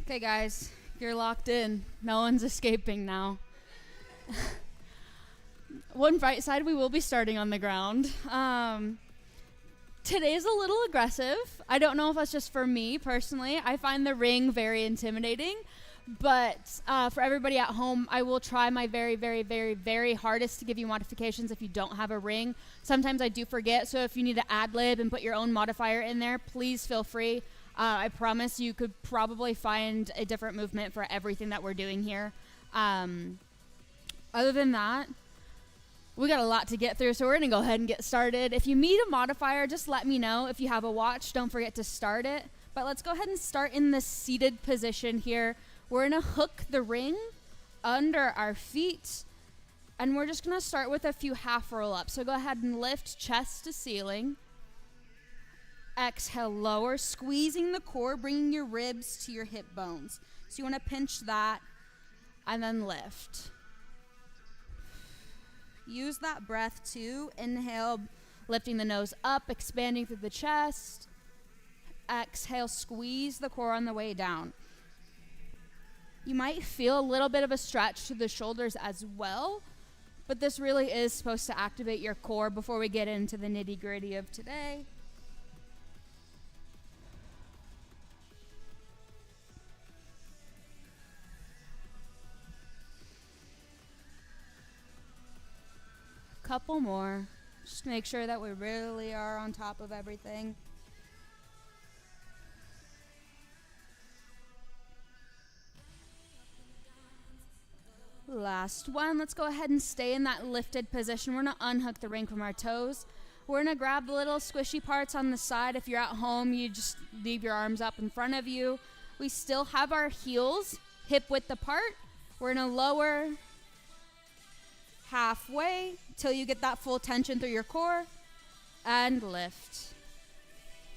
Okay, guys, you're locked in. No one's escaping now. One bright side, we will be starting on the ground. Today's a little aggressive. I don't know if that's just for me personally. I find the ring very intimidating. But for everybody at home, I will try my very, very, very, very hardest to give you modifications if you don't have a ring. Sometimes I do forget, so if you need to ad-lib and put your own modifier in there, please feel free. I promise you could probably find a different movement for everything that we're doing here. Other than that, we got a lot to get through, so we're going to go ahead and get started. If you need a modifier, just let me know. If you have a watch, don't forget to start it. But let's go ahead and start in the seated position here. We're going to hook the ring under our feet, and we're just going to start with a few half roll-ups. So go ahead and lift chest to ceiling. Exhale, lower, squeezing the core, bringing your ribs to your hip bones. So you want to pinch that and then lift. Use that breath to inhale, lifting the nose up, expanding through the chest. Exhale, squeeze the core on the way down. You might feel a little bit of a stretch to the shoulders as well, but this really is supposed to activate your core before we get into the nitty-gritty of today. Couple more. Just make sure that we really are on top of everything. Last one. Let's go ahead and stay in that lifted position. We're going to unhook the ring from our toes. We're going to grab the little squishy parts on the side. If you're at home, you just leave your arms up in front of you. We still have our heels hip width apart. We're going to lower halfway till you get that full tension through your core and lift.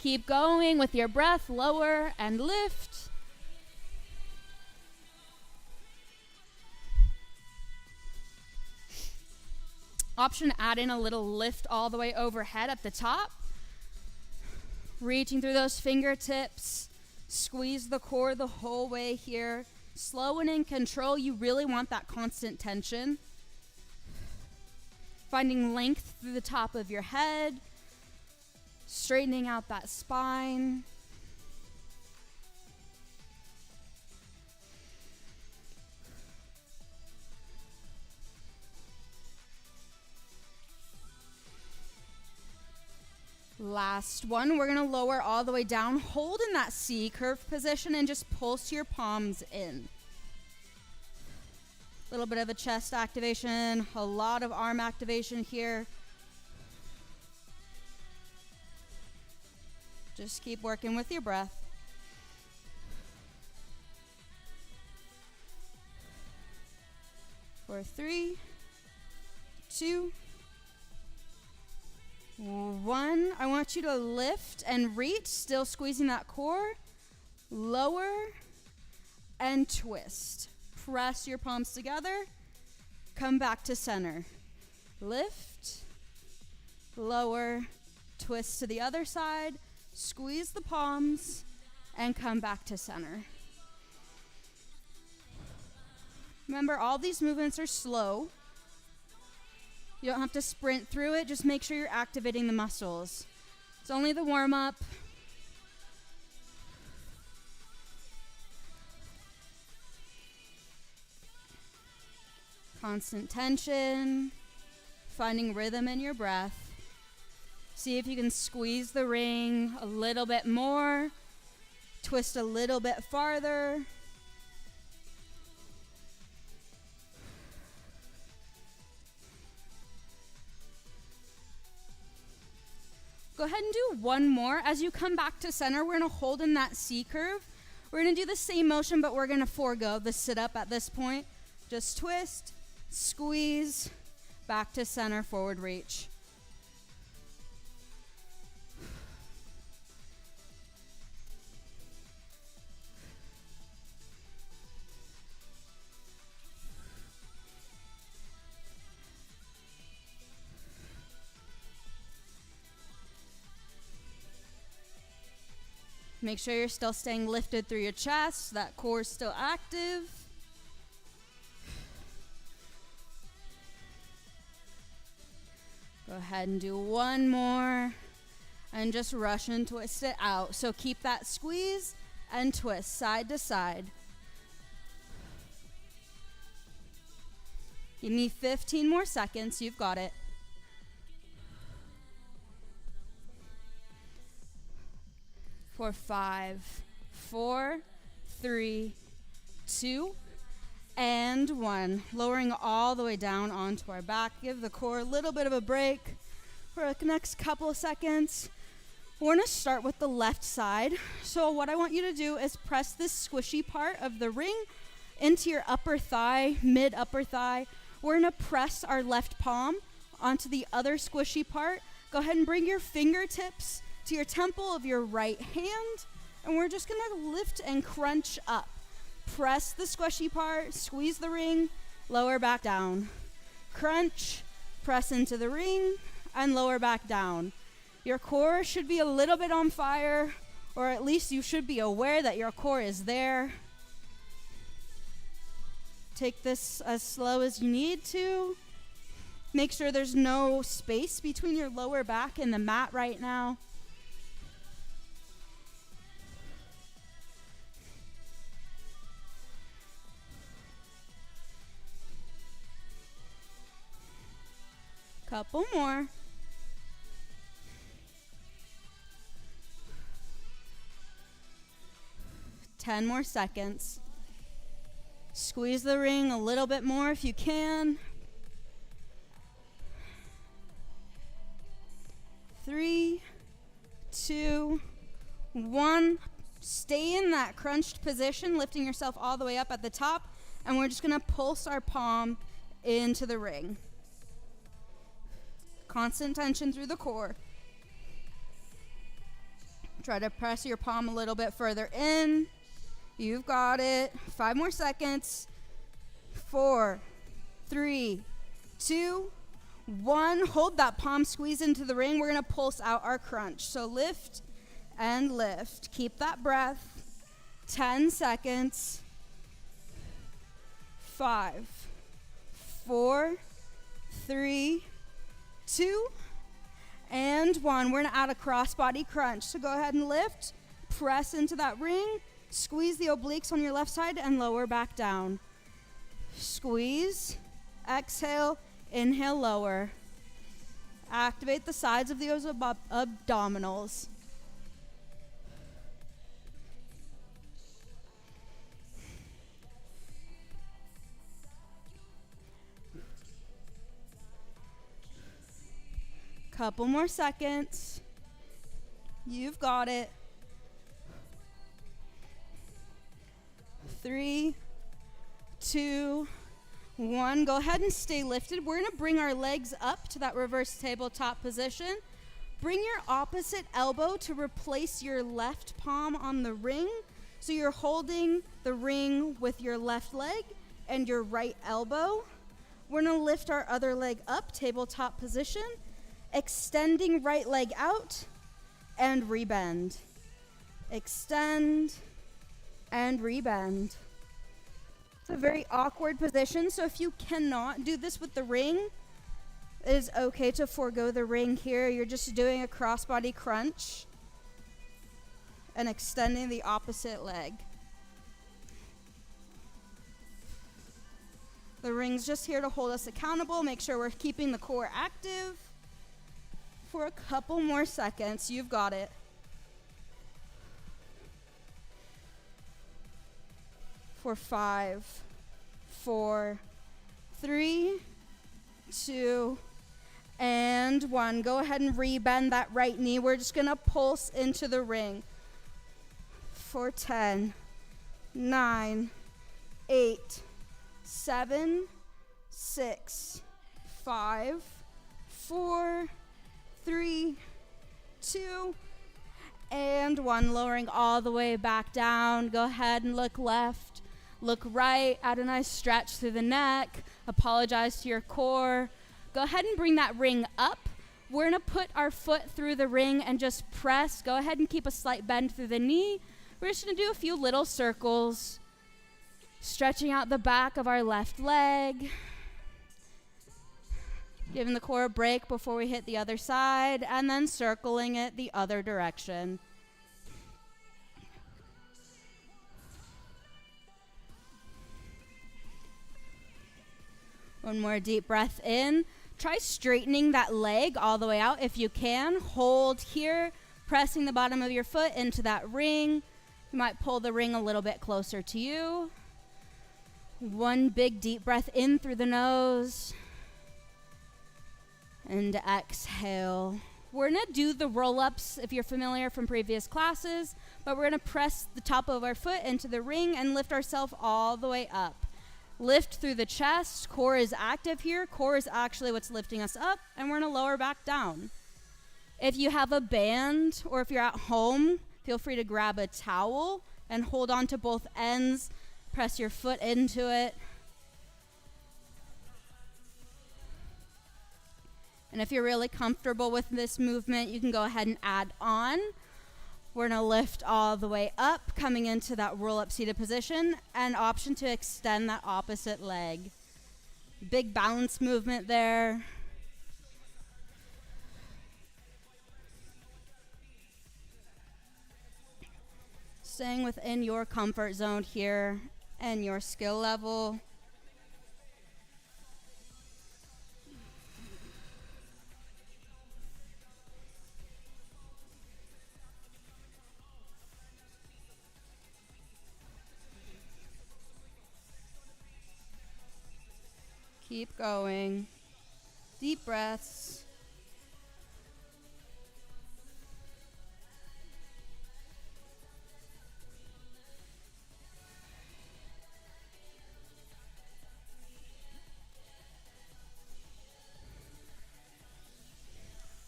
Keep going with your breath, lower and lift. Option to add in a little lift all the way overhead at the top. Reaching through those fingertips, squeeze the core the whole way here. Slow and in control, you really want that constant tension. Finding length through the top of your head, straightening out that spine. Last one, we're gonna lower all the way down, hold in that C curve position and just pulse your palms in. A little bit of a chest activation, a lot of arm activation here. Just keep working with your breath. For 3, 2, 1. I want you to lift and reach, still squeezing that core. Lower and twist. Press your palms together. Come back to center. Lift, lower, twist to the other side. Squeeze the palms and come back to center. Remember, all these movements are slow. You don't have to sprint through it. Just make sure you're activating the muscles. It's only the warm-up. Constant tension. Finding rhythm in your breath. See if you can squeeze the ring a little bit more. Twist a little bit farther. Go ahead and do one more. As you come back to center, we're going to hold in that C curve. We're going to do the same motion, but we're going to forego the sit-up at this point. Just twist, squeeze, back to center, forward reach. Make sure you're still staying lifted through your chest, that core is still active. Go ahead and do one more and just rush and twist it out. So keep that squeeze and twist side to side. You need 15 more seconds. You've got it. For 5, 4, 3, 2, and 1. Lowering all the way down onto our back. Give the core a little bit of a break for the next couple of seconds. We're going to start with the left side. So what I want you to do is press this squishy part of the ring into your upper thigh, mid upper thigh. We're going to press our left palm onto the other squishy part. Go ahead and bring your fingertips to your temple of your right hand, and we're just going to lift and crunch up. Press the squishy part, squeeze the ring, lower back down. Crunch, press into the ring, and lower back down. Your core should be a little bit on fire, or at least you should be aware that your core is there. Take this as slow as you need to. Make sure there's no space between your lower back and the mat right now. Couple more. Ten more seconds. Squeeze the ring a little bit more if you can. 3, 2, 1. Stay in that crunched position, lifting yourself all the way up at the top, and we're just going to pulse our palm into the ring. Constant tension through the core. Try to press your palm a little bit further in. You've got it. 5 more seconds. 4, 3, 2, 1. Hold that palm squeeze into the ring. We're going to pulse out our crunch. So lift and lift. Keep that breath. 10 seconds. 5, 4, 3, 2, and 1. We're going to add a crossbody crunch. So go ahead and lift. Press into that ring. Squeeze the obliques on your left side and lower back down. Squeeze. Exhale. Inhale, lower. Activate the sides of those abdominals. Couple more seconds. You've got it. 3, 2, 1. Go ahead and stay lifted. We're going to bring our legs up to that reverse tabletop position. Bring your opposite elbow to replace your left palm on the ring. So you're holding the ring with your left leg and your right elbow. We're going to lift our other leg up, tabletop position. Extending right leg out and rebend. Extend and rebend. It's a very awkward position, so if you cannot do this with the ring, it is okay to forego the ring here. You're just doing a crossbody crunch and extending the opposite leg. The ring's just here to hold us accountable, make sure we're keeping the core active. For a couple more seconds, you've got it. For 5, 4, 3, 2, and 1. Go ahead and rebend that right knee. We're just going to pulse into the ring. For 10, 9, 8, 7, 6, 5, 4, 3, 2, and 1. Lowering all the way back down. Go ahead and look left, look right. Add a nice stretch through the neck. Apologize to your core. Go ahead and bring that ring up. We're going to put our foot through the ring and just press. Go ahead and keep a slight bend through the knee. We're just going to do a few little circles, stretching out the back of our left leg, giving the core a break before we hit the other side, and then circling it the other direction. One more deep breath in. Try straightening that leg all the way out if you can. Hold here, pressing the bottom of your foot into that ring. You might pull the ring a little bit closer to you. One big deep breath in through the nose. And exhale. We're going to do the roll-ups if you're familiar from previous classes, but we're going to press the top of our foot into the ring and lift ourselves all the way up. Lift through the chest. Core is active here. Core is actually what's lifting us up, and we're going to lower back down. If you have a band or if you're at home, feel free to grab a towel and hold on to both ends. Press your foot into it. And if you're really comfortable with this movement, you can go ahead and add on. We're going to lift all the way up, coming into that roll-up seated position, and option to extend that opposite leg. Big balance movement there. Staying within your comfort zone here and your skill level. Keep going. Deep breaths.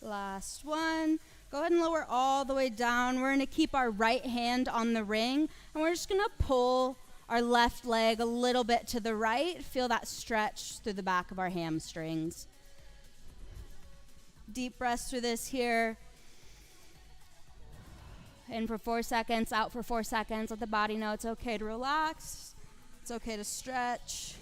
Last one. Go ahead and lower all the way down. We're going to keep our right hand on the ring, and we're just going to pull our left leg a little bit to the right. Feel that stretch through the back of our hamstrings. Deep breaths through this here. In for 4 seconds, out for 4 seconds. Let the body know it's okay to relax. It's okay to stretch.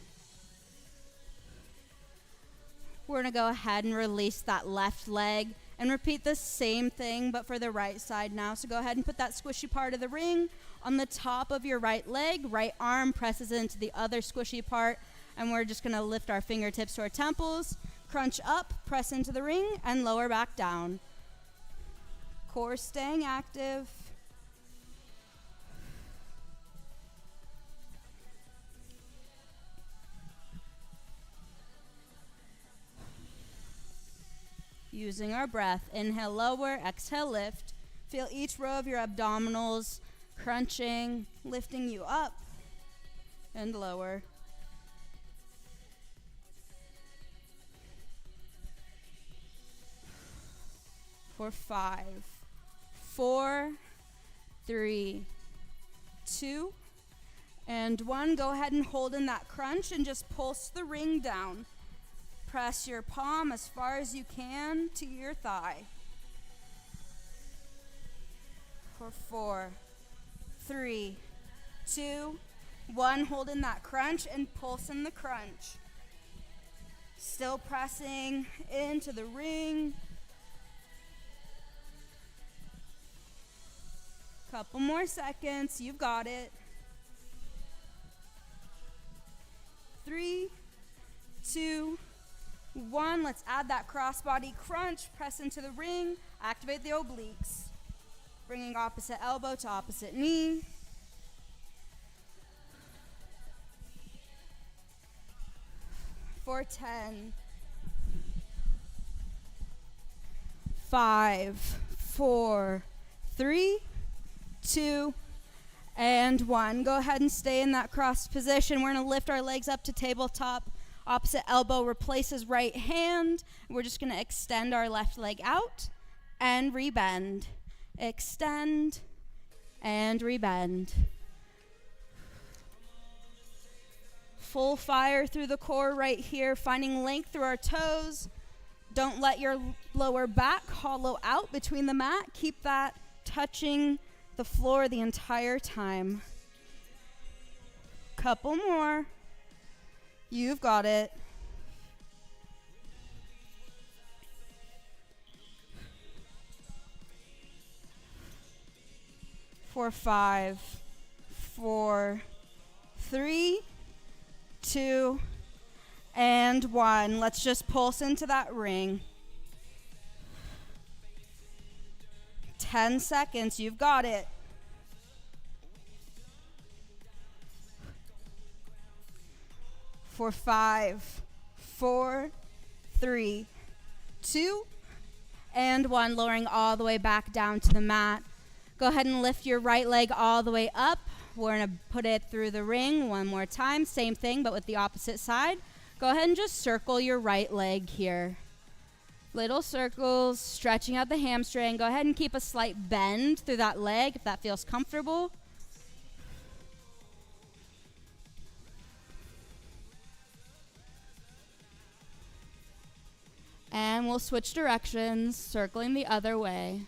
We're going to go ahead and release that left leg and repeat the same thing but for the right side now. So go ahead and put that squishy part of the ring on the top of your right leg. Right arm presses into the other squishy part, and we're just going to lift our fingertips to our temples, crunch up, press into the ring, and lower back down. Core staying active. Using our breath, inhale, lower, exhale, lift. Feel each row of your abdominals crunching, lifting you up and lower. For 5, 4, 3, 2, and 1. Go ahead and hold in that crunch and just pulse the ring down. Press your palm as far as you can to your thigh. For 4, 3, 2, 1. Hold in that crunch and pulse in the crunch. Still pressing into the ring. Couple more seconds. You've got it. 3, 2, 1. Let's add that crossbody crunch. Press into the ring. Activate the obliques. Bringing opposite elbow to opposite knee. For 10. 5, 4, 3, 2, and 1. Go ahead and stay in that crossed position. We're going to lift our legs up to tabletop. Opposite elbow replaces right hand. We're just going to extend our left leg out and rebend. Extend and rebend. Full fire through the core right here, finding length through our toes. Don't let your lower back hollow out between the mat. Keep that touching the floor the entire time. Couple more. You've got it. For 5, 4, 3, 2, and 1. Let's just pulse into that ring. 10 seconds. You've got it. For 5, 4, 3, 2, and 1. Lowering all the way back down to the mat. Go ahead and lift your right leg all the way up. We're going to put it through the ring one more time. Same thing, but with the opposite side. Go ahead and just circle your right leg here. Little circles, stretching out the hamstring. Go ahead and keep a slight bend through that leg if that feels comfortable. And we'll switch directions, circling the other way.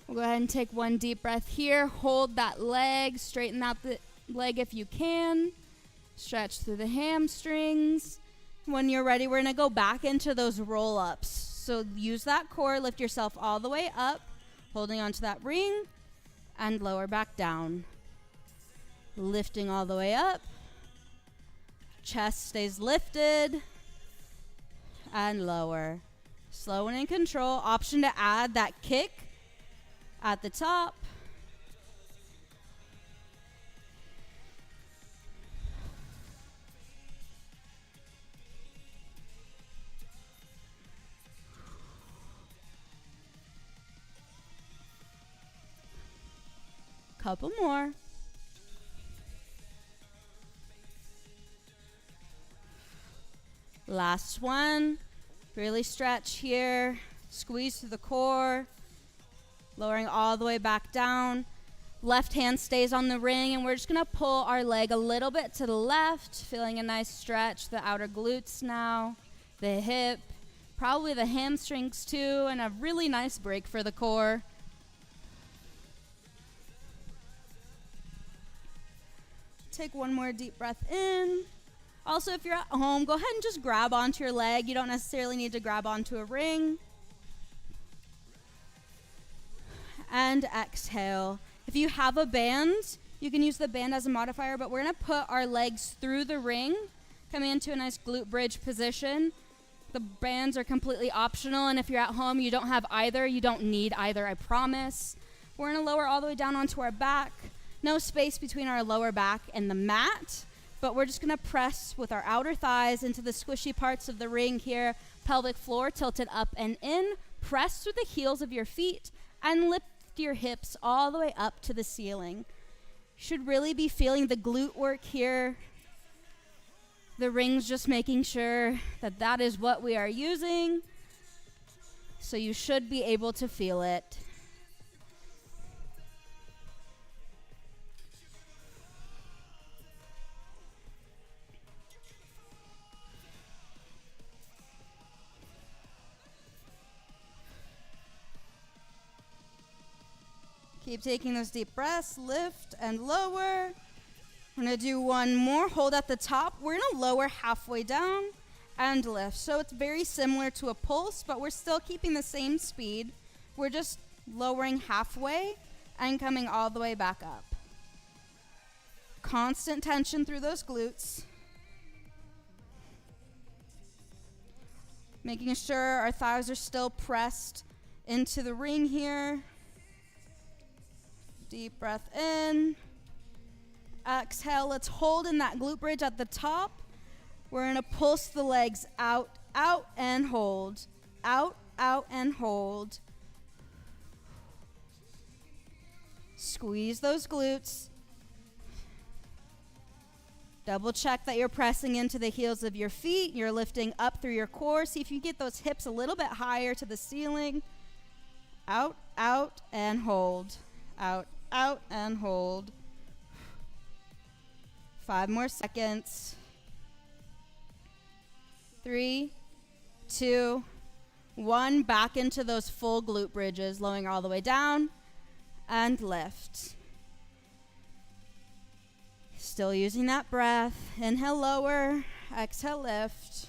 We'll go ahead and take one deep breath here. Hold that leg. Straighten out the leg if you can. Stretch through the hamstrings. When you're ready, we're going to go back into those roll-ups. So use that core. Lift yourself all the way up, holding onto that ring, and lower back down. Lifting all the way up. Chest stays lifted. And lower. Slow and in control. Option to add that kick at the top. Couple more. Last one. Really stretch here. Squeeze through the core. Lowering all the way back down. Left hand stays on the ring, and we're just going to pull our leg a little bit to the left, feeling a nice stretch, the outer glutes now, the hip, probably the hamstrings too, and a really nice break for the core. Take one more deep breath in. Also, if you're at home, go ahead and just grab onto your leg. You don't necessarily need to grab onto a ring. And exhale. If you have a band, you can use the band as a modifier, but we're going to put our legs through the ring, coming into a nice glute bridge position. The bands are completely optional, and if you're at home, you don't have either. You don't need either, I promise. We're going to lower all the way down onto our back. No space between our lower back and the mat, but we're just going to press with our outer thighs into the squishy parts of the ring here. Pelvic floor tilted up and in. Press through the heels of your feet and lift your hips all the way up to the ceiling. Should really be feeling the glute work here. The ring's just making sure that that is what we are using. So you should be able to feel it. Keep taking those deep breaths, lift and lower. We're going to do one more. Hold at the top. We're going to lower halfway down and lift. So it's very similar to a pulse, but we're still keeping the same speed. We're just lowering halfway and coming all the way back up. Constant tension through those glutes. Making sure our thighs are still pressed into the ring here. Deep breath in. Exhale. Let's hold in that glute bridge at the top. We're going to pulse the legs out, out, and hold. Out, out, and hold. Squeeze those glutes. Double check that you're pressing into the heels of your feet. You're lifting up through your core. See if you get those hips a little bit higher to the ceiling. Out, out, and hold. Out, out and hold. 5 more seconds. 3, 2, 1. Back into those full glute bridges, lowering all the way down and lift. Still using that breath. Inhale, lower. Exhale, lift.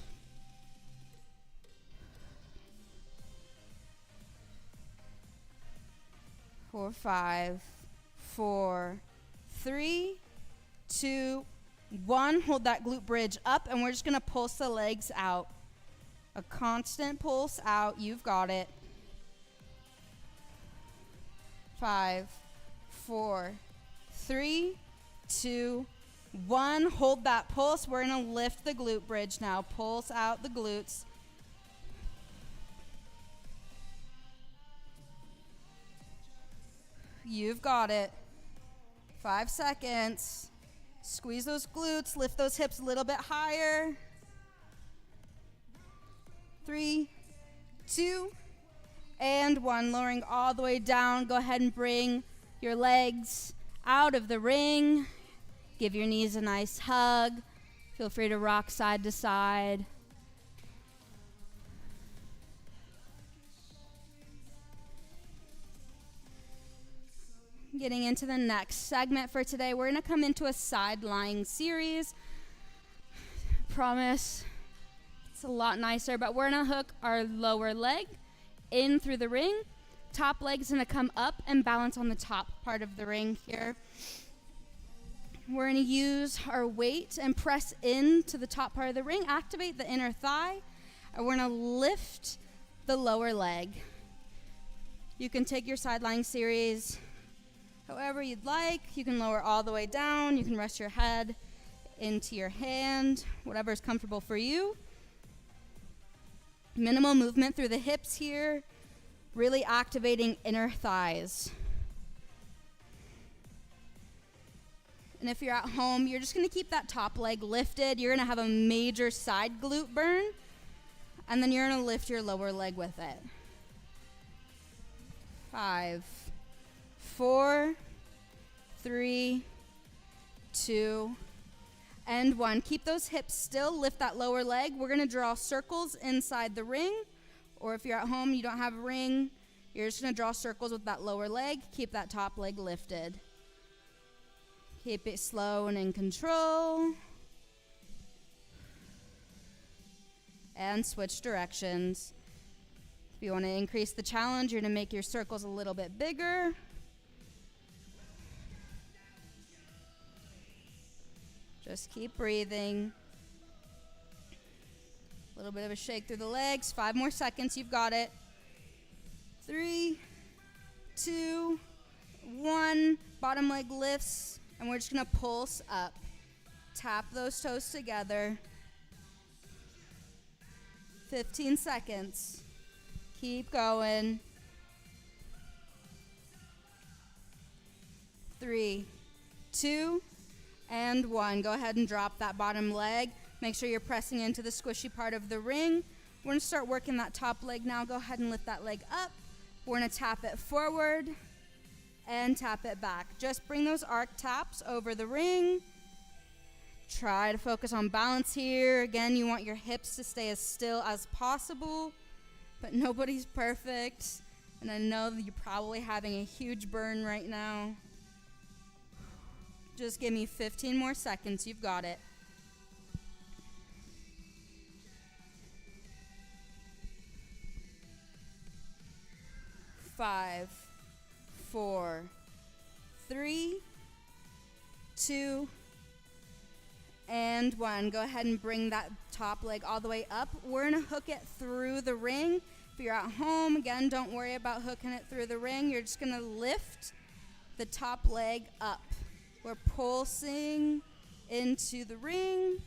Four, 5, 4, 3, 2, 1. Hold that glute bridge up, and we're just going to pulse the legs out. A constant pulse out. You've got it. 5, 4, 3, 2, 1. Hold that pulse. We're going to lift the glute bridge now. Pulse out the glutes. You've got it. 5 seconds. Squeeze those glutes. Lift those hips a little bit higher. 3, 2, and 1. Lowering all the way down. Go ahead and bring your legs out of the ring. Give your knees a nice hug. Feel free to rock side to side. Getting into the next segment for today, we're going to come into a side lying series. Promise it's a lot nicer, but we're going to hook our lower leg in through the ring. Top leg's going to come up and balance on the top part of the ring here. We're going to use our weight and press into the top part of the ring, activate the inner thigh, and we're going to lift the lower leg. You can take your side lying series however you'd like. You can lower all the way down. You can rest your head into your hand, whatever is comfortable for you. Minimal movement through the hips here, really activating inner thighs. And if you're at home, you're just going to keep that top leg lifted. You're going to have a major side glute burn, and then you're going to lift your lower leg with it. 5, 4, 3, 2, and 1. Keep those hips still. Lift that lower leg. We're going to draw circles inside the ring. Or if you're at home, you don't have a ring, you're just going to draw circles with that lower leg. Keep that top leg lifted. Keep it slow and in control. And switch directions. If you want to increase the challenge, you're going to make your circles a little bit bigger. Just keep breathing. A little bit of a shake through the legs. 5 more seconds. You've got it. 3, 2, 1. Bottom leg lifts, and we're just going to pulse up. Tap those toes together. 15 seconds. Keep going. 3, 2, and 1. Go ahead and drop that bottom leg. Make sure you're pressing into the squishy part of the ring. We're going to start working that top leg now. Go ahead and lift that leg up. We're going to tap it forward and tap it back. Just bring those arc taps over the ring. Try to focus on balance here. Again, you want your hips to stay as still as possible, but nobody's perfect. And I know that you're probably having a huge burn right now. Just give me 15 more seconds. You've got it. 5, 4, 3, 2, and 1. Go ahead and bring that top leg all the way up. We're going to hook it through the ring. If you're at home, again, don't worry about hooking it through the ring. You're just going to lift the top leg up. We're pulsing into the ring,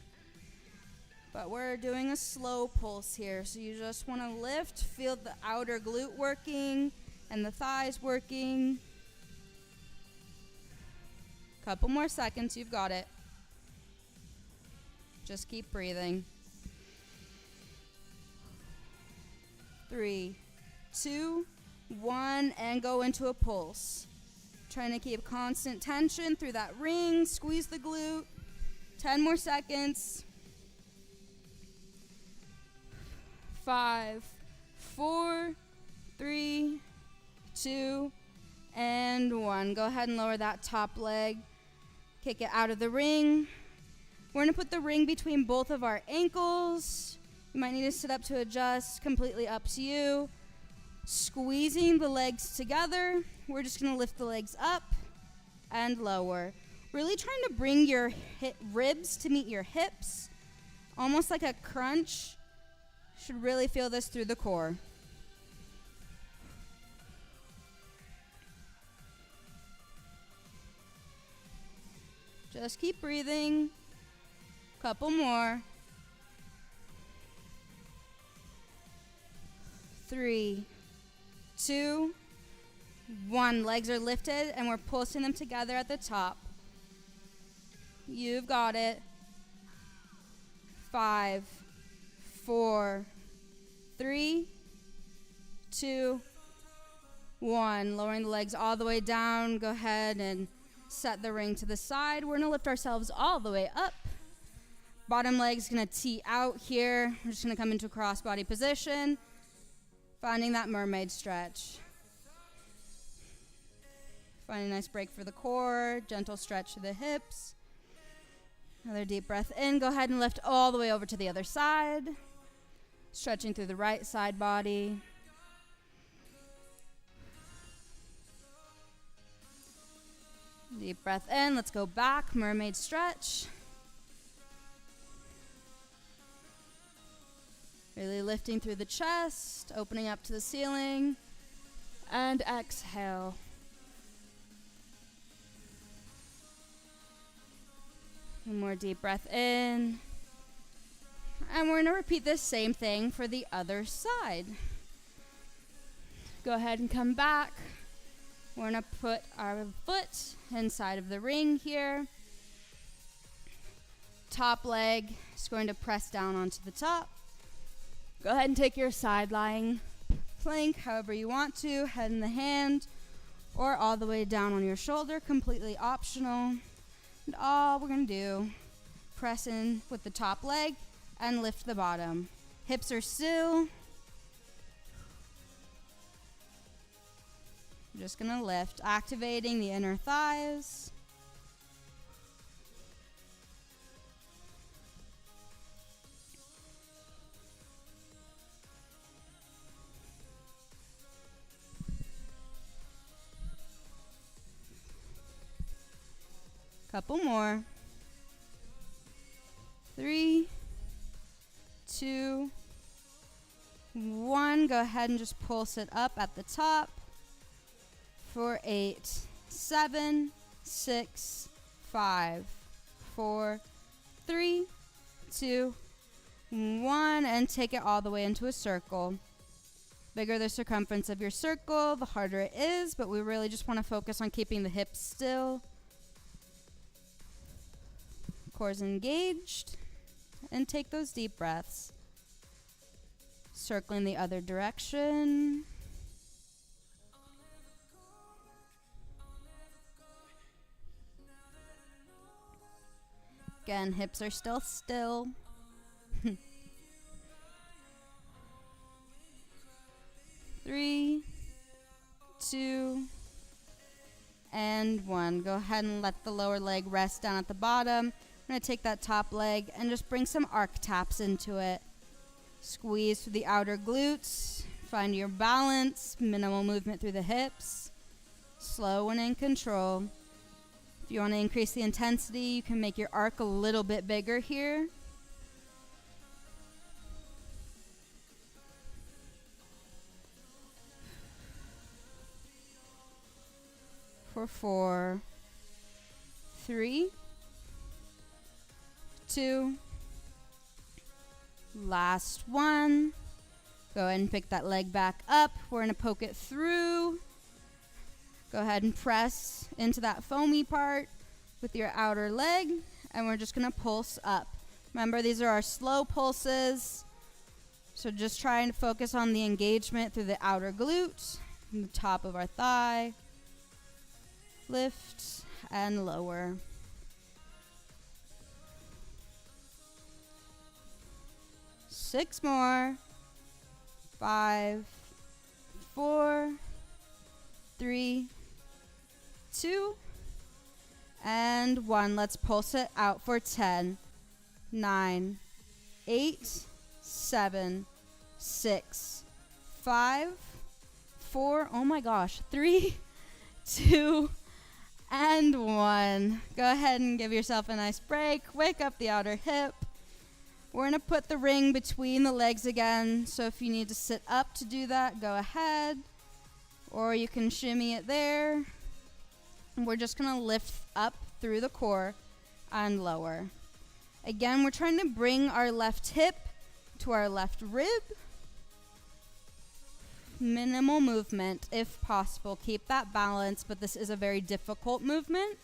but we're doing a slow pulse here. So you just want to lift, feel the outer glute working and the thighs working. Couple more seconds, you've got it. Just keep breathing. 3, 2, 1, and go into a pulse. Trying to keep constant tension through that ring. Squeeze the glute. 10 more seconds. 5, 4, 3, 2, and 1. Go ahead and lower that top leg. Kick it out of the ring. We're going to put the ring between both of our ankles. You might need to sit up to adjust. Completely up to you. Squeezing the legs together. We're just going to lift the legs up and lower. Really trying to bring your ribs to meet your hips. Almost like a crunch. Should really feel this through the core. Just keep breathing. Couple more. 3, 2, 1. Legs are lifted and we're pulsing them together at the top. You've got it. 5, 4, 3, 2, 1. Lowering the legs all the way down. Go ahead and set the ring to the side. We're going to lift ourselves all the way up. Bottom leg's going to tee out here. We're just going to come into a crossbody position. Finding that mermaid stretch. Find a nice break for the core. Gentle stretch to the hips. Another deep breath in. Go ahead and lift all the way over to the other side. Stretching through the right side body. Deep breath in. Let's go back. Mermaid stretch. Really lifting through the chest, opening up to the ceiling, and exhale. One more deep breath in. And we're going to repeat this same thing for the other side. Go ahead and come back. We're going to put our foot inside of the ring here. Top leg is going to press down onto the top. Go ahead and take your side lying plank however you want to, head in the hand, or all the way down on your shoulder, completely optional. And all we're going to do, press in with the top leg and lift the bottom. Hips are still. We're just going to lift, activating the inner thighs. Couple more. 3, 2, 1. Go ahead and just pulse it up at the top. For 8, 7, 6, 5, 4, 3, 2, 1. And take it all the way into a circle. Bigger the circumference of your circle, the harder it is, but we really just want to focus on keeping the hips still. Core's engaged, and take those deep breaths. Circling the other direction. Again, hips are still still. 3, 2, and 1. Go ahead and let the lower leg rest down at the bottom. I'm going to take that top leg and just bring some arc taps into it. Squeeze through the outer glutes. Find your balance. Minimal movement through the hips. Slow and in control. If you want to increase the intensity, you can make your arc a little bit bigger here. For 4, 3, 2, last one. Go ahead and pick that leg back up. We're going to poke it through. Go ahead and press into that foamy part with your outer leg, and we're just going to pulse up. Remember, these are our slow pulses, so just trying to focus on the engagement through the outer glute and the top of our thigh. Lift and lower. Six more. 5, 4, 3, 2, and 1. Let's pulse it out for 10, 9, 8, 7, 6, 5, 4, oh my gosh, 3, 2, and 1. Go ahead and give yourself a nice break. Wake up the outer hip. We're going to put the ring between the legs again, so if you need to sit up to do that, go ahead. Or you can shimmy it there. And we're just going to lift up through the core and lower. Again, we're trying to bring our left hip to our left rib. Minimal movement if possible. Keep that balance, but this is a very difficult movement.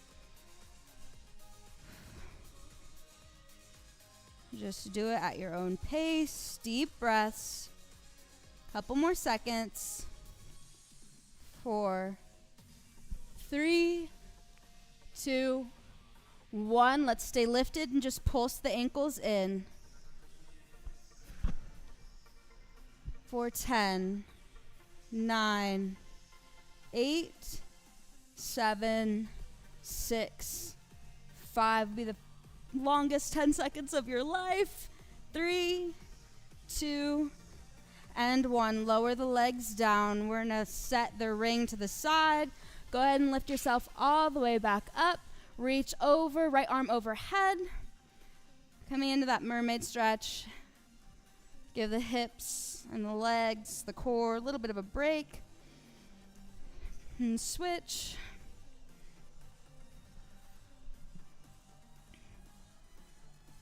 Just do it at your own pace. Deep breaths. Couple more seconds. 4, 3, 2, 1. Let's stay lifted and just pulse the ankles in. For 10, 9, 8, 7, 6, 5. Be the longest 10 seconds of your life. 3, 2, and 1. Lower the legs down. We're going to set the ring to the side. Go ahead and lift yourself all the way back up. Reach over, right arm overhead. Coming into that mermaid stretch. Give the hips and the legs, the core, a little bit of a break. And switch.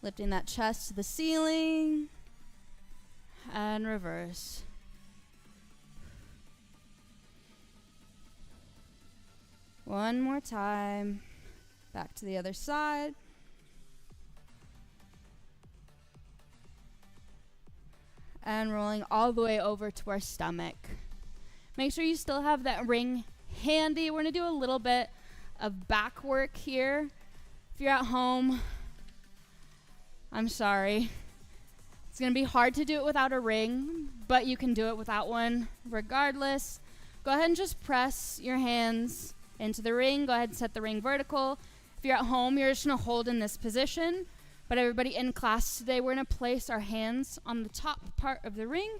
Lifting that chest to the ceiling. And reverse. One more time. Back to the other side. And rolling all the way over to our stomach. Make sure you still have that ring handy. We're going to do a little bit of back work here. If you're at home, I'm sorry. It's going to be hard to do it without a ring, but you can do it without one regardless. Go ahead and just press your hands into the ring. Go ahead and set the ring vertical. If you're at home, you're just going to hold in this position. But everybody in class today, we're going to place our hands on the top part of the ring.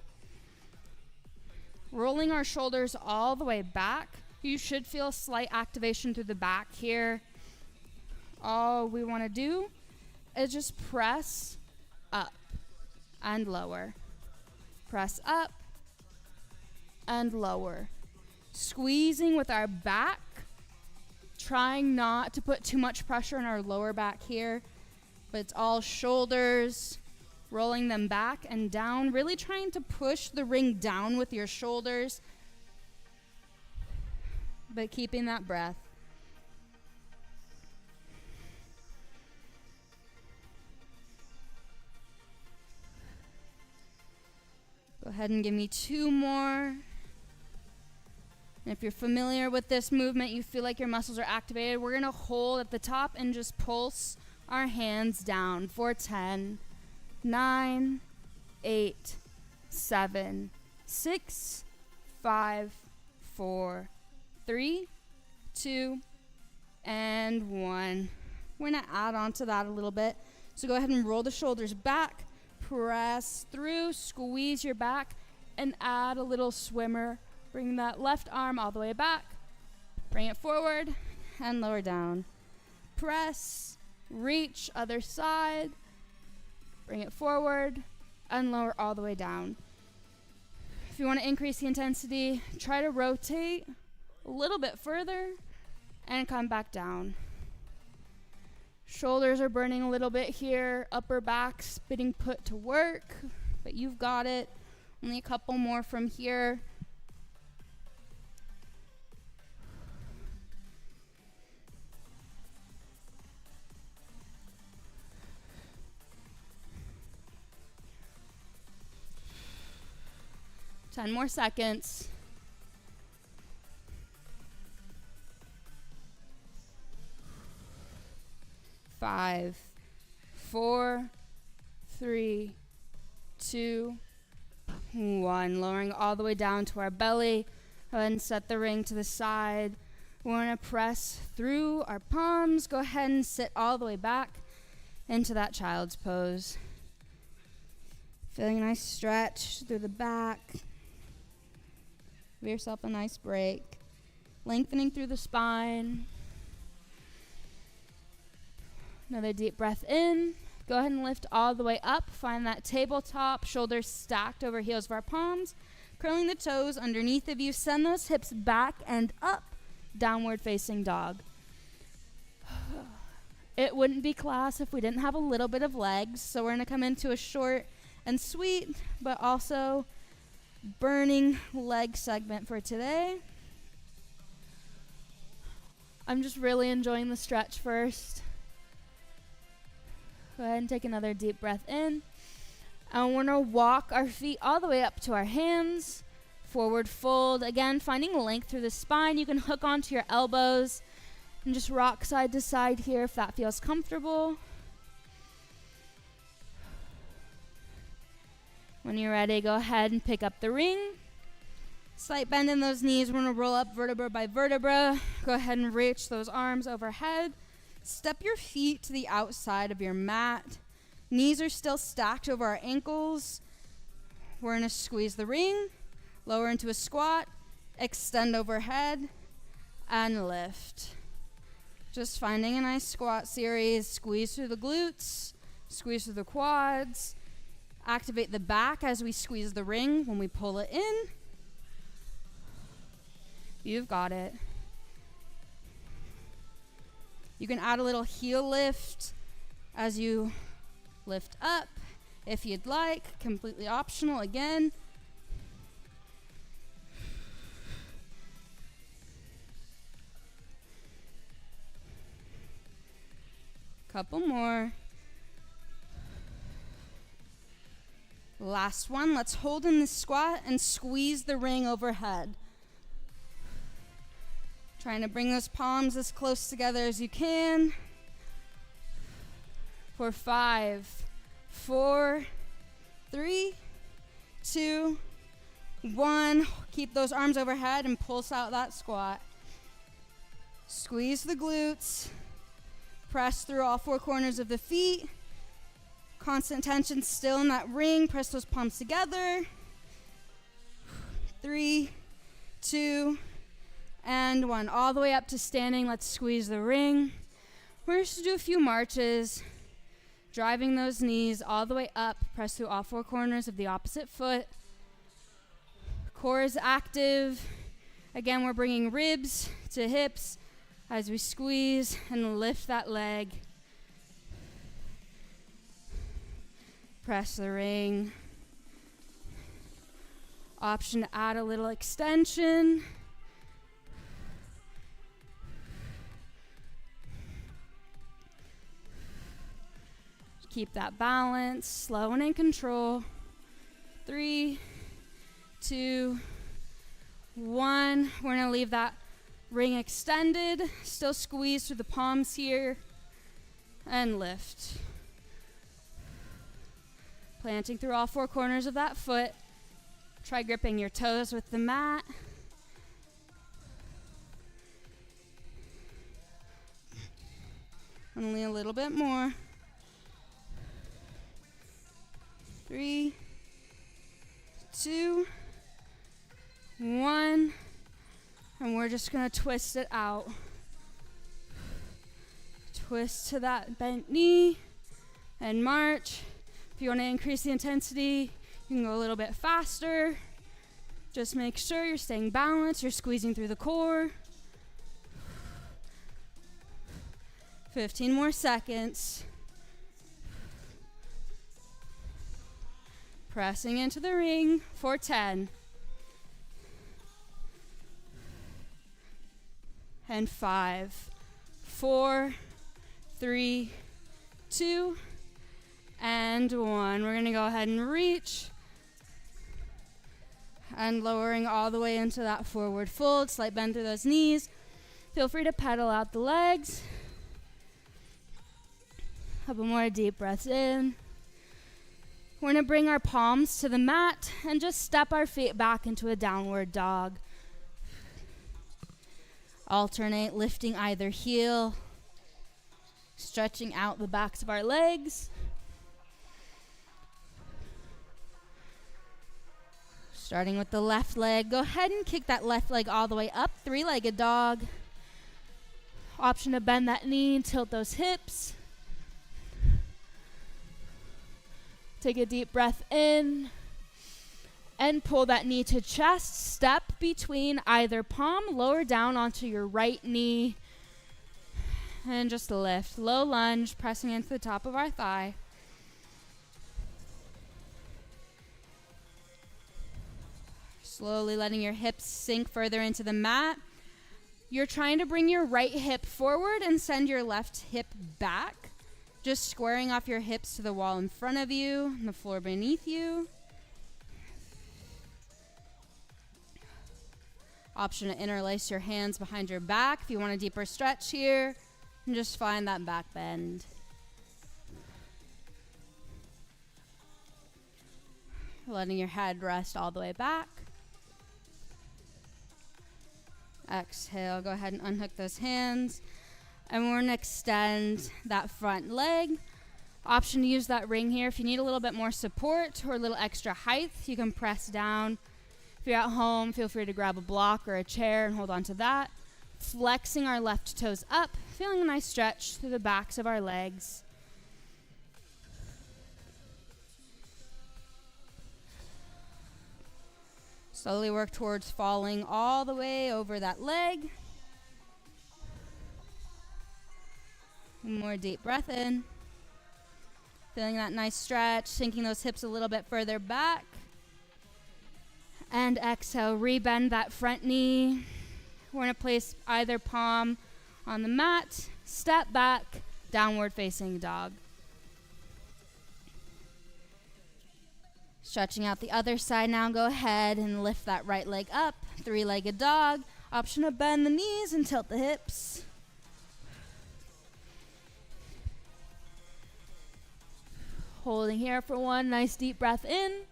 Rolling our shoulders all the way back. You should feel a slight activation through the back here. All we want to do is just press up and lower. Press up and lower. Squeezing with our back. Trying not to put too much pressure on our lower back here. But it's all shoulders. Rolling them back and down. Really trying to push the ring down with your shoulders. But keeping that breath. Go ahead and give me 2 more. And if you're familiar with this movement, you feel like your muscles are activated, we're going to hold at the top and just pulse our hands down for 10, 9, 8, 7, 6, 5, 4, 3, 2, and 1. We're going to add on to that a little bit. So go ahead and roll the shoulders back. Press through, squeeze your back, and add a little swimmer. Bring that left arm all the way back. Bring it forward and lower down. Press, reach, other side. Bring it forward and lower all the way down. If you want to increase the intensity, try to rotate a little bit further and come back down. Shoulders are burning a little bit here. Upper back's being put to work, but you've got it. Only a couple more from here. Ten more seconds. 5, 4, 3, 2, 1. Lowering all the way down to our belly. Go ahead and set the ring to the side. We're going to press through our palms. Go ahead and sit all the way back into that child's pose. Feeling a nice stretch through the back. Give yourself a nice break. Lengthening through the spine. Another deep breath in. Go ahead and lift all the way up. Find that tabletop, shoulders stacked over heels of our palms. Curling the toes underneath of you. Send those hips back and up. Downward facing dog. It wouldn't be class if we didn't have a little bit of legs. So we're going to come into a short and sweet, but also burning leg segment for today. I'm just really enjoying the stretch first. Go ahead and take another deep breath in. And we're going to walk our feet all the way up to our hands. Forward fold. Again, finding length through the spine. You can hook onto your elbows and just rock side to side here if that feels comfortable. When you're ready, go ahead and pick up the ring. Slight bend in those knees. We're going to roll up vertebra by vertebra. Go ahead and reach those arms overhead. Step your feet to the outside of your mat. Knees are still stacked over our ankles. We're going to squeeze the ring, lower into a squat, extend overhead, and lift. Just finding a nice squat series. Squeeze through the glutes, squeeze through the quads. Activate the back as we squeeze the ring when we pull it in. You've got it. You can add a little heel lift as you lift up if you'd like. Completely optional again. Couple more. Last one. Let's hold in this squat and squeeze the ring overhead. Trying to bring those palms as close together as you can. For 5, 4, 3, 2, 1. Keep those arms overhead and pulse out that squat. Squeeze the glutes. Press through all four corners of the feet. Constant tension still in that ring. Press those palms together. 3, 2, and 1. All the way up to standing. Let's squeeze the ring. We're just going to do a few marches. Driving those knees all the way up. Press through all four corners of the opposite foot. Core is active. Again, we're bringing ribs to hips as we squeeze and lift that leg. Press the ring. Option to add a little extension. Keep that balance, slow and in control. 3, 2, 1. We're gonna leave that ring extended. Still squeeze through the palms here. And lift. Planting through all four corners of that foot. Try gripping your toes with the mat. Only a little bit more. 3, 2, 1. And we're just going to twist it out. Twist to that bent knee and march. If you want to increase the intensity, you can go a little bit faster. Just make sure you're staying balanced. You're squeezing through the core. 15 more seconds. Pressing into the ring for 10. And 5, 4, 3, 2, and 1. We're going to go ahead and reach. And lowering all the way into that forward fold. Slight bend through those knees. Feel free to pedal out the legs. Couple more deep breaths in. We're going to bring our palms to the mat and just step our feet back into a downward dog. Alternate lifting either heel, stretching out the backs of our legs. Starting with the left leg, go ahead and kick that left leg all the way up, three-legged dog. Option to bend that knee and tilt those hips. Take a deep breath in and pull that knee to chest. Step between either palm, lower down onto your right knee, and just lift. Low lunge, pressing into the top of our thigh. Slowly letting your hips sink further into the mat. You're trying to bring your right hip forward and send your left hip back. Just squaring off your hips to the wall in front of you and the floor beneath you. Option to interlace your hands behind your back if you want a deeper stretch here. And just find that back bend. Letting your head rest all the way back. Exhale, go ahead and unhook those hands. And we're going to extend that front leg. Option to use that ring here. If you need a little bit more support or a little extra height, you can press down. If you're at home, feel free to grab a block or a chair and hold on to that. Flexing our left toes up, feeling a nice stretch through the backs of our legs. Slowly work towards falling all the way over that leg. One more deep breath in. Feeling that nice stretch, sinking those hips a little bit further back. And exhale, rebend that front knee. We're going to place either palm on the mat, step back, downward facing dog. Stretching out the other side now, go ahead and lift that right leg up, three-legged dog. Option to bend the knees and tilt the hips. Holding here for one nice deep breath in.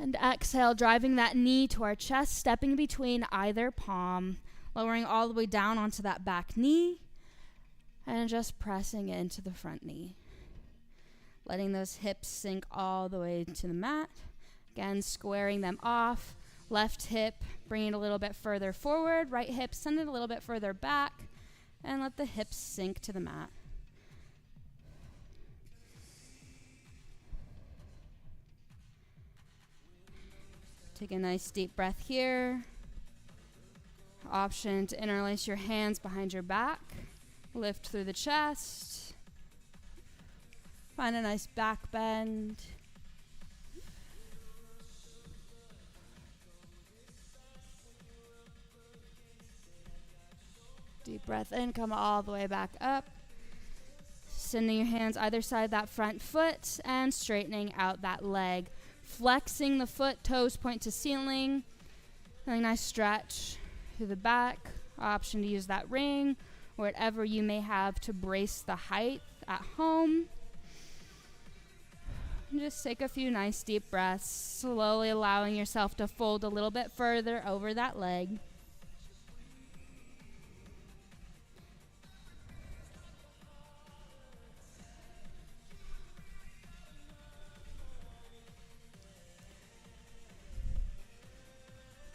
And exhale, driving that knee to our chest, stepping between either palm, lowering all the way down onto that back knee, and just pressing into the front knee. Letting those hips sink all the way to the mat. Again, squaring them off. Left hip, bring it a little bit further forward. Right hip, send it a little bit further back. And let the hips sink to the mat. Take a nice deep breath here. Option to interlace your hands behind your back. Lift through the chest. Find a nice back bend. Deep breath in, come all the way back up. Sending your hands either side that front foot and straightening out that leg. Flexing the foot, toes point to ceiling. Really nice stretch through the back. Option to use that ring or whatever you may have to brace the height at home. And just take a few nice deep breaths, slowly allowing yourself to fold a little bit further over that leg.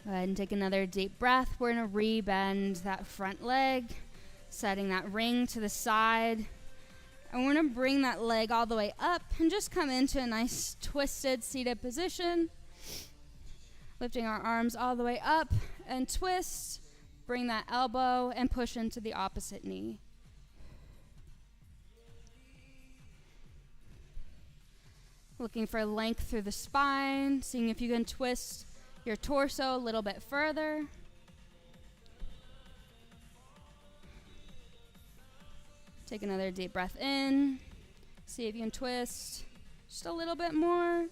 Go ahead and take another deep breath. We're going to rebend that front leg, setting that ring to the side. And we're going to bring that leg all the way up and just come into a nice twisted seated position. Lifting our arms all the way up and twist. Bring that elbow and push into the opposite knee. Looking for length through the spine, seeing if you can twist your torso a little bit further. Take another deep breath in. See if you can twist just a little bit more.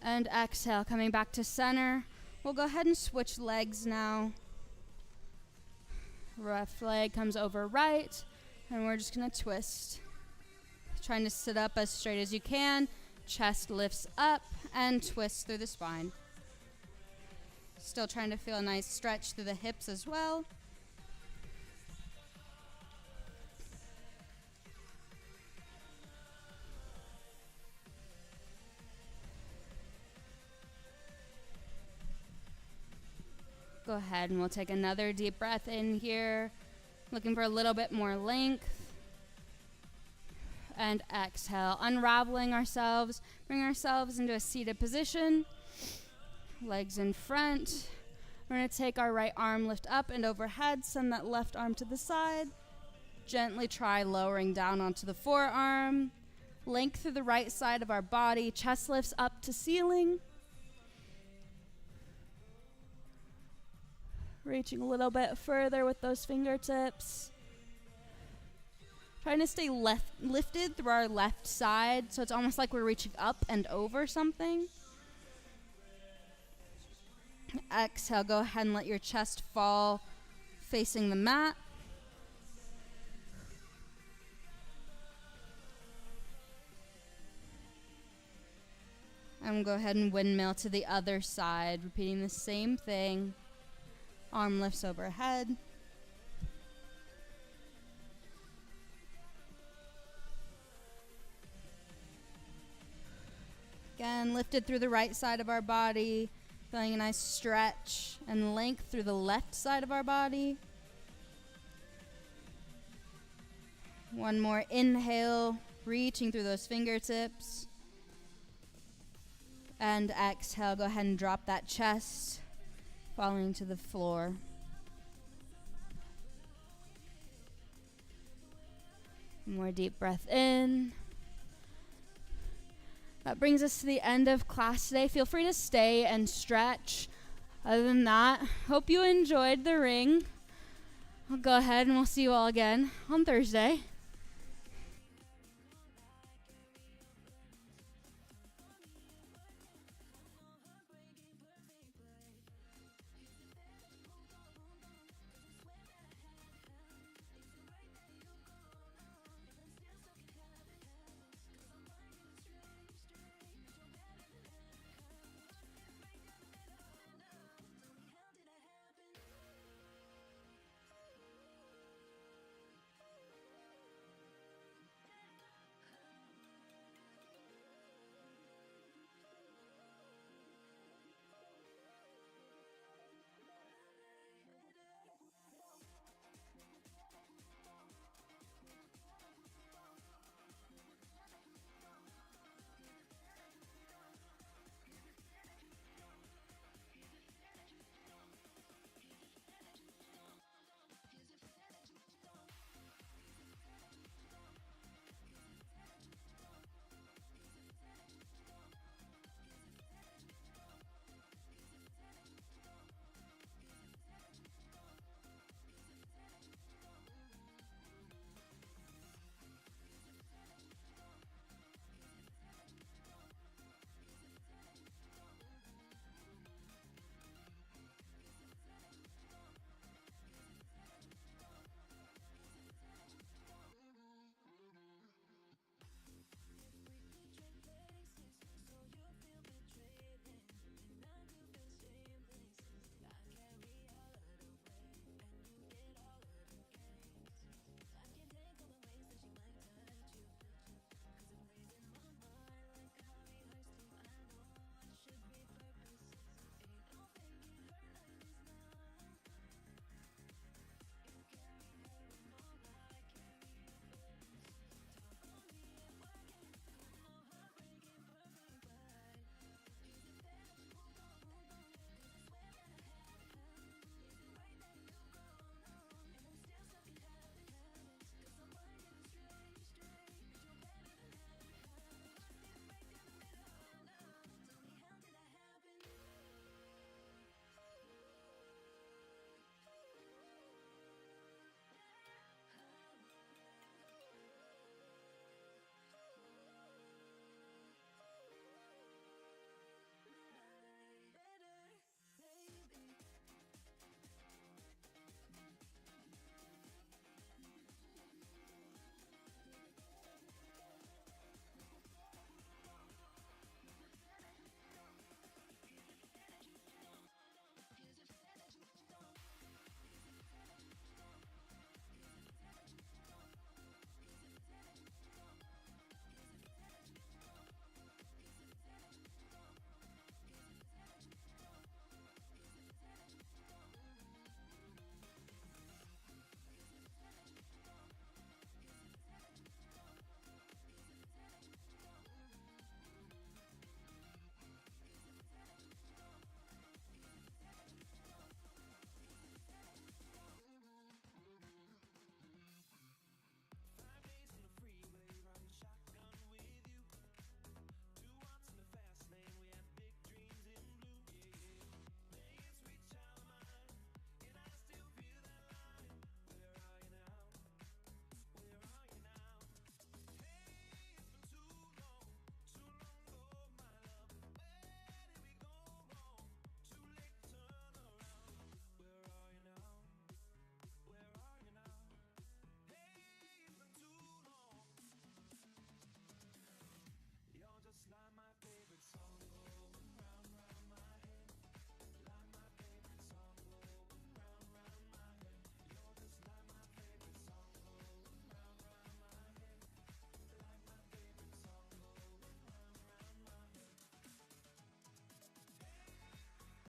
And exhale, coming back to center. We'll go ahead and switch legs now. Left leg comes over right, and we're just gonna twist. Trying to sit up as straight as you can. Chest lifts up and twists through the spine. Still trying to feel a nice stretch through the hips as well. Go ahead and we'll take another deep breath in here. Looking for a little bit more length. And exhale, unraveling ourselves. Bring ourselves into a seated position. Legs in front. We're going to take our right arm, lift up and overhead. Send that left arm to the side. Gently try lowering down onto the forearm. Length through the right side of our body. Chest lifts up to ceiling. Reaching a little bit further with those fingertips. Trying to stay lifted through our left side, so it's almost like we're reaching up and over something. Exhale, go ahead and let your chest fall facing the mat. And go ahead and windmill to the other side, repeating the same thing. Arm lifts overhead. Again, lifted through the right side of our body, feeling a nice stretch and length through the left side of our body. One more inhale, reaching through those fingertips. And exhale, go ahead and drop that chest, falling to the floor. More deep breath in. That brings us to the end of class today. Feel free to stay and stretch. Other than that, hope you enjoyed the ring. I'll go ahead and we'll see you all again on Thursday.